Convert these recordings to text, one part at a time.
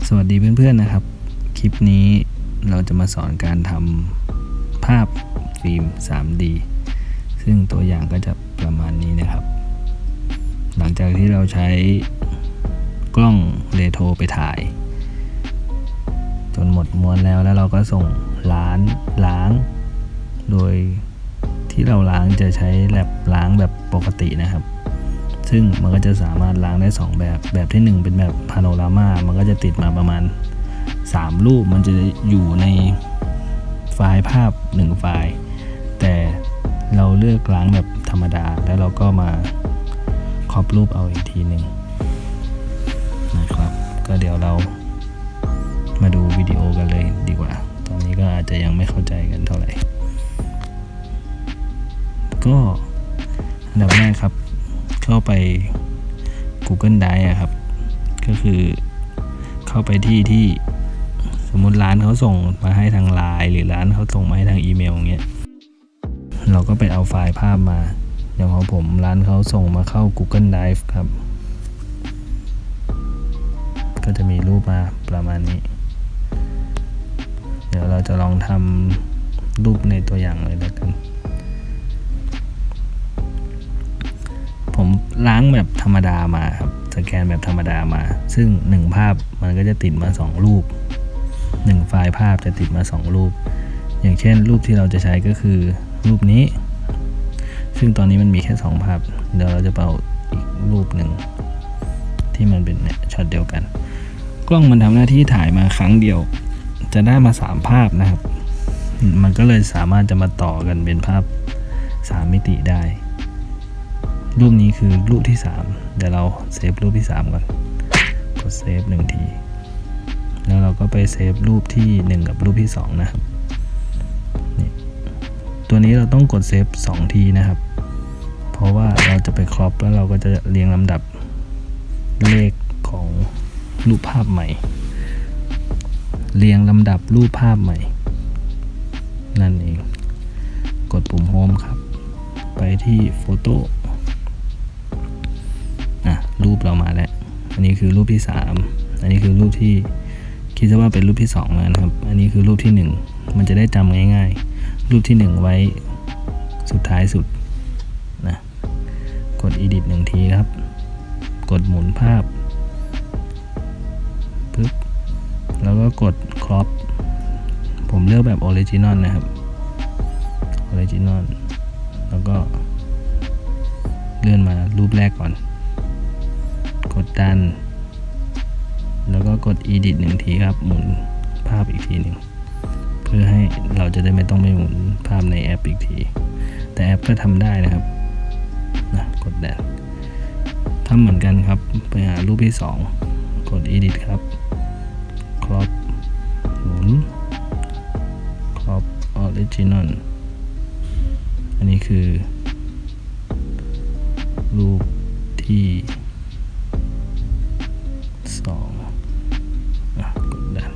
สวัสดีเพื่อนๆนะครับคลิปนี้เราจะมาสอนการทำภาพฟิล์ม 3D ซึ่งตัวอย่างก็จะประมาณนี้นะครับหลังจากที่เราใช้กล้องเรโทรไปถ่ายจนหมดม้วนแล้วเราก็ส่งล้างโดยที่เราล้างจะใช้ล้างแบบปกตินะครับซึ่งมันก็จะสามารถล้างได้2แบบที่1เป็นแบบพาโนรามามันก็จะติดมาประมาณ3รูปมันจะอยู่ในไฟล์ภาพ1ไฟล์แต่เราเลือกล้างแบบธรรมดาแล้วเราก็มาครอปรูปเอาอีกทีหนึ่งนะครับก็เดี๋ยวเรามาดูวิดีโอกันเลยดีกว่าตอนนี้ก็อาจจะยังไม่เข้าใจกันเท่าไหร่ก็อันดับแรกครับเข้าไป Google Drive ครับก็คือเข้าไปที่สมมุติร้านเขาส่งมาให้ทาง LINE หรือร้านเขาส่งมาให้ทางอีเมลอย่างเงี้ยเราก็ไปเอาไฟล์ภาพมาอย่างของผมร้านเขาส่งมาเข้า Google Drive ครับก็จะมีรูปมาประมาณนี้เดี๋ยวเราจะลองทำรูปในตัวอย่างเลยแล้วกันผมล้างแบบธรรมดามาครับสแกนแบบธรรมดามาซึ่ง1ภาพมันก็จะติดมา2รูป1ไฟล์ภาพจะติดมา2รูปอย่างเช่นรูปที่เราจะใช้ก็คือรูปนี้ซึ่งตอนนี้มันมีแค่2ภาพเดี๋ยวเราจะเอาอีกรูปหนึ่งที่มันเป็นช็อตเดียวกันกล้องมันทำหน้าที่ถ่ายมาครั้งเดียวจะได้มา3ภาพนะครับมันก็เลยสามารถจะมาต่อกันเป็นภาพ3มิติได้รูปนี้คือรูปที่3เดี๋ยวเราเซฟรูปที่3ก่อนกดเซฟ1ทีแล้วเราก็ไปเซฟรูปที่1กับรูปที่2นะครับนี่ตัวนี้เราต้องกดเซฟ2ทีนะครับเพราะว่าเราจะไปครอปแล้วเราก็จะเรียงลำดับเลขของรูปภาพใหม่เรียงลำดับรูปภาพใหม่นั่นเองกดปุ่มโฮมครับไปที่โฟโต้รูปเรามาแล้วอันนี้คือรูปที่3อันนี้คือรูปที่คิดว่าเป็นรูปที่2นะครับอันนี้คือรูปที่1มันจะได้จำง่ายๆรูปที่1ไว้สุดท้ายสุดนะกด edit 1ทีครับกดหมุนภาพปึ๊บแล้วก็กด crop ผมเลือกแบบ original นะครับ original แล้วก็เลื่อนมารูปแรกก่อนกดดันแล้วก็กด edit 1ทีครับหมุนภาพอีกทีหนึ่งเพื่อให้เราจะได้ไม่ต้องไปหมุนภาพในแอปอีกทีแต่แอปก็ทำได้นะครับกดดันทำเหมือนกันครับไปหารูปที่2กด edit ครับ crop หมุน crop original อันนี้คือรูปที่กดดัน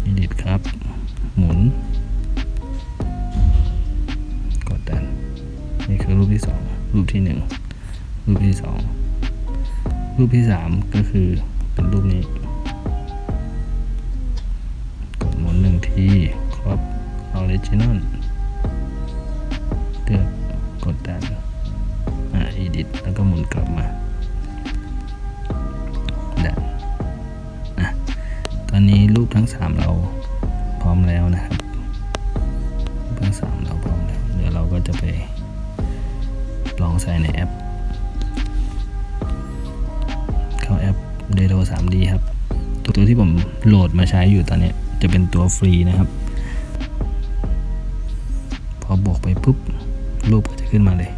edit ครับหมุนกดดันนี่คือรูปที่2รูปที่1รูปที่2รูปที่3ก็คือเป็นรูปนี้กดหมุน1ทีครอบ original เลือกกดดันedit แล้วก็หมุนกลับมาตอนนี้รูปทั้ง3เราพร้อมแล้วนะครับรูปทั้ง3เราพร้อมแล้วเดี๋ยวเราก็จะไปลองใส่ในแอปเข้าแอป Reto 3D ครับตัวที่ผมโหลดมาใช้อยู่ตอนนี้จะเป็นตัวฟรีนะครับพอบวกไปปุ๊บรูปก็จะขึ้นมาเลย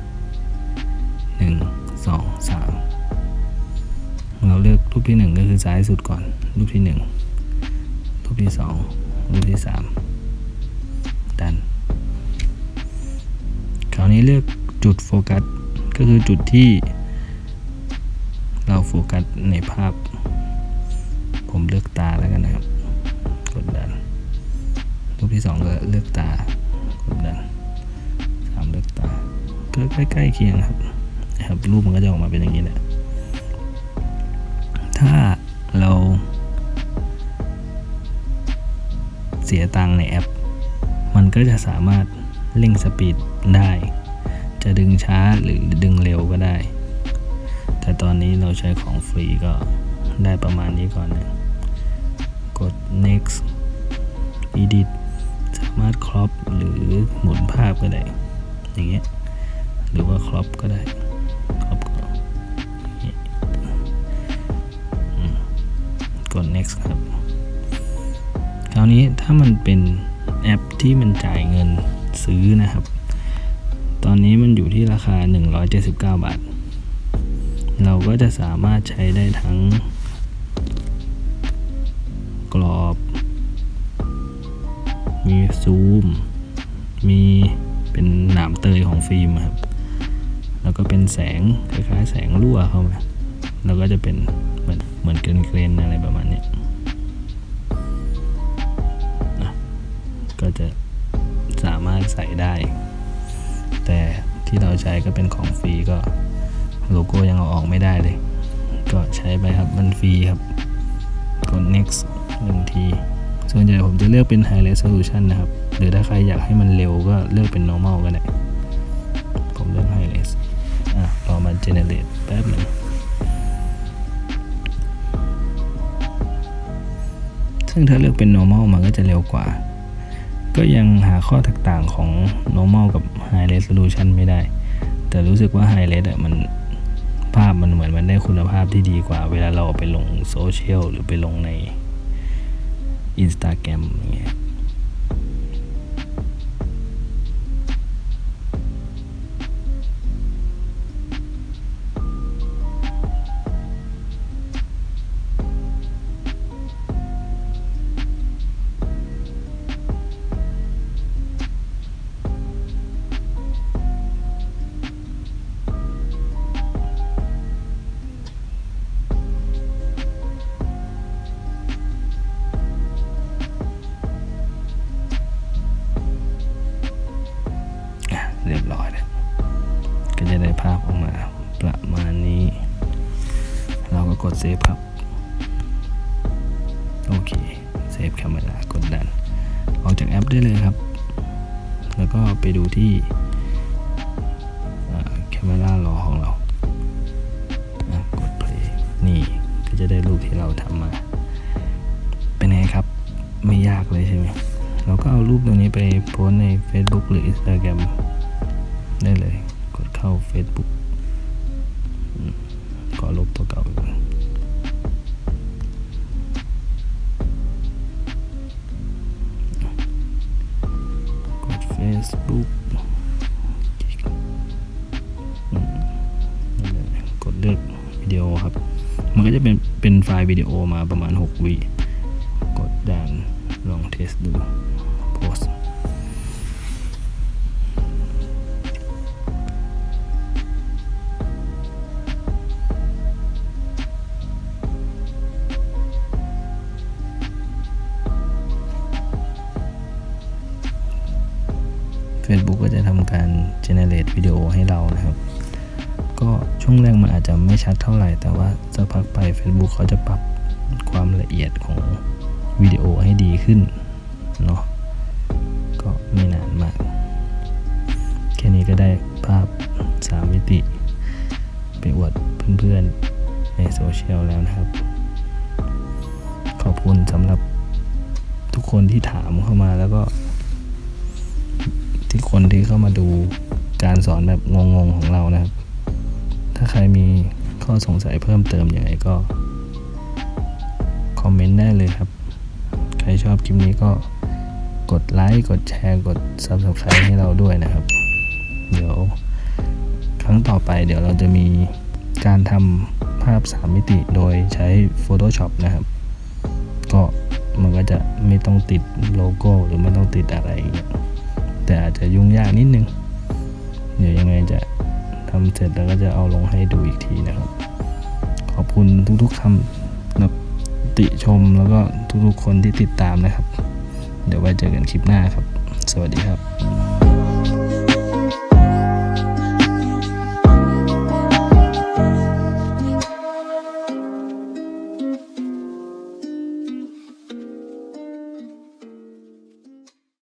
1 2 3เราเลือกรูปที่1ก็คือซ้ายสุดก่อนรูปที่1รูปที่2รูปที่3ดันคราวนี้เลือกจุดโฟกัสก็คือจุดที่เราโฟกัสในภาพผมเลือกตาแล้วกันนะครับกดดันรูปที่2ก็เลือกตากดดัน3เลือกตาก็ใกล้ๆเคียงครับรูปมันก็จะออกมาเป็นอย่างนี้แหละถ้าเรา ตังค์ในแอปมันก็จะสามารถเร่งสปีดได้จะดึงช้าหรือดึงเร็วก็ได้แต่ตอนนี้เราใช้ของฟรีก็ได้ประมาณนี้ก่อนนะกด next edit สามารถ crop หรือหมุนภาพก็ได้อย่างเงี้ยหรือว่า crop ก็ได้ crop ก็กด next ครับคราวนี้ถ้ามันเป็นแอปที่มันจ่ายเงินซื้อนะครับตอนนี้มันอยู่ที่ราคา179 บาทเราก็จะสามารถใช้ได้ทั้งกรอบมีซูมมีเป็นหนามเตยของฟิล์มครับแล้วก็เป็นแสงคล้ายๆแสงรั่วเข้ามาแล้วก็จะเป็นเหมือนเกรนๆอะไรประมาณนี้ก็จะสามารถใส่ได้แต่ที่เราใช้ก็เป็นของฟรีก็โลโก้ยังเอาออกไม่ได้เลยก็ใช้ไปครับมันฟรีครับกด next 1 ทีส่วนใหญ่ผมจะเลือกเป็น high resolution นะครับหรือถ้าใครอยากให้มันเร็วก็เลือกเป็น normal ก็ได้ผมเลือก high res รอมา generate แป๊บหนึ่งซึ่งถ้าเลือกเป็น normal มันก็จะเร็วกว่าก็ยังหาข้อแตกต่างของ normal กับ high resolution ไม่ได้แต่รู้สึกว่า high res มันภาพมันเหมือนมันได้คุณภาพที่ดีกว่าเวลาเราเอาไปลงโซเชียลหรือไปลงใน Instagram อย่างเงี้ยเรียบร้อยแล้วก็จะได้ภาพออกมาประมาณนี้เราก็กดเซฟครับโอเคเซฟแคมเมรากดดันออกจากแอปได้เลยครับแล้วก็ไปดูที่แคมเมรารอของเรากด play นี่ก็จะได้รูปที่เราทำมาเป็นไงครับไม่ยากเลยใช่ไหมเราก็เอารูปตรงนี้ไปโพสใน Facebook หรือ Instagram ได้เลยกดเข้า Facebook ก็ลบตัวเก่าไปกด Facebook กดเลือกวิดีโอครับมันก็จะเป็นไฟล์วิดีโอมาประมาณ6 วิกดดันลองเทสดูโพสFacebook ก็จะทำการ generate วิดีโอให้เรานะครับก็ช่วงแรกมันอาจจะไม่ชัดเท่าไหร่แต่ว่าสักพักไป Facebook เขาจะปรับความละเอียดของวิดีโอให้ดีขึ้นเนาะก็ไม่นานมากแค่นี้ก็ได้ภาพ3 มิติไปอวดเพื่อนๆในโซเชียลแล้วนะครับขอบคุณสำหรับทุกคนที่ถามเข้ามาแล้วก็ที่คนที่เข้ามาดูการสอนแบบงงๆของเรานะครับถ้าใครมีข้อสงสัยเพิ่มเติมอย่างไรก็คอมเมนต์ได้เลยครับใครชอบคลิปนี้ก็กดไลค์กดแชร์กด Subscribe ให้เราด้วยนะครับเดี๋ยวครั้งต่อไปเดี๋ยวเราจะมีการทำภาพ3 มิติโดยใช้ Photoshop นะครับก็มันก็จะไม่ต้องติดโลโก้หรือไม่ต้องติดอะไรอย่างเงี้ยแต่อาจจะยุ่งยากนิดนึงเดี๋ยวยังไงจะทำเสร็จแล้วก็จะเอาลงให้ดูอีกทีนะครับขอบคุณทุกๆคำติชมแล้วก็ทุกๆคนที่ติดตามนะครับเดี๋ยวไว้เจอกันคลิปหน้าครับสวัสดีครับ